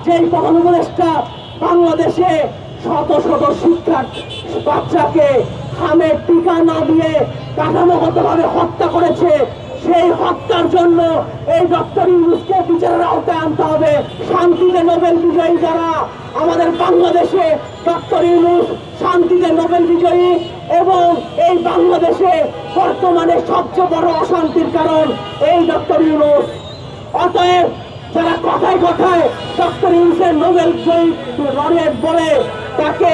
সেই প্রধান উপদেষ্টা বাংলাদেশে শত শত শিক্ষার বাচ্চাকে খামের টিকা না দিয়ে কাঠামোগতভাবে হত্যা করেছে। সেই হত্যার জন্য এই ডক্টর ইউনূসকে বিচারের আওতায় আনতে হবে। শান্তিতে নোবেল বিজয়ী যারা আমাদের বাংলাদেশে, ডক্টর ইউনূস শান্তিতে নোবেল বিজয়ী, এবং এই বাংলাদেশে বর্তমানে সবচেয়ে বড় অশান্তির কারণ এই ডক্টর ইউনূস। অতএব যারা কথায় কথায় ডক্টর ইউনূসের নোবেল জয়ী লরেট বলে তাকে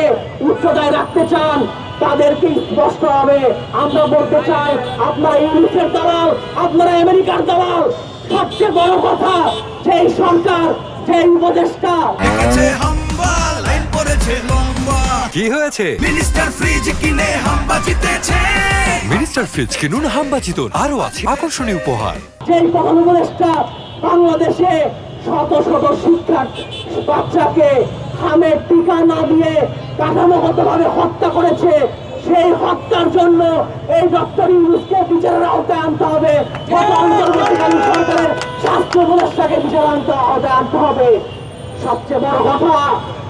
উচ্চতায় রাখতে চান, তাদেরকে স্পষ্ট হবে আমরা বলতে চাই, আপনারা ইউনূসের দালাল, আপনারা আমেরিকার দালাল। সবচেয়ে বড় কথা, যেই সরকার, যেই উপদেষ্টা কি হয়েছে? মিনিস্টার ফ্রিজ কিনে হাম্বা জিতেছে। মিনিস্টার ফ্রিজ কিনুন, হাম্বা জিতুন। আরো আছে আকর্ষণীয় উপহার। যেই প্রধান উপদেষ্টা বাংলাদেশে শত শত শিক্ষার বাচ্চাকে খামের টিকা না দিয়ে কাঠামোগতভাবে হত্যা করেছে, সেই হত্যার জন্য এই ডক্টর ইউনূসকে বিচারের আওতায় আনতে হবে। অন্তর্বর্তীকালীন সরকারের স্বাস্থ্য উপদেষ্টাকে বিচারের আওতায় আনতে হবে। সবচেয়ে বড় কথা,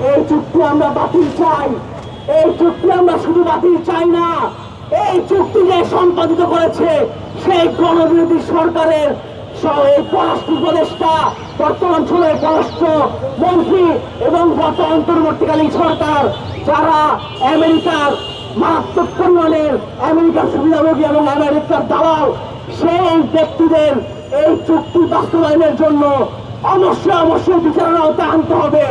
এই চুক্তি আমরা বাতিল চাই। এই চুক্তি আমরা শুধু বাতিল চাই না, এই চুক্তি যে সম্পাদিত করেছে সেই গণবিরোধী সরকারের এই পররাষ্ট্র উপদেষ্টা, বর্তমান সময়ে পররাষ্ট্র মন্ত্রী এবং অন্তর্বর্তীকালীন সরকার, যারা আমেরিকার মারাত্মক পরিমাণের আমেরিকার সুবিধাভোগী এবং আমেরিকার দালাল, সেই ব্যক্তিদের এই চুক্তি বাস্তবায়নের জন্য অবশ্যই বিচারের আওতায় আনতে হবে।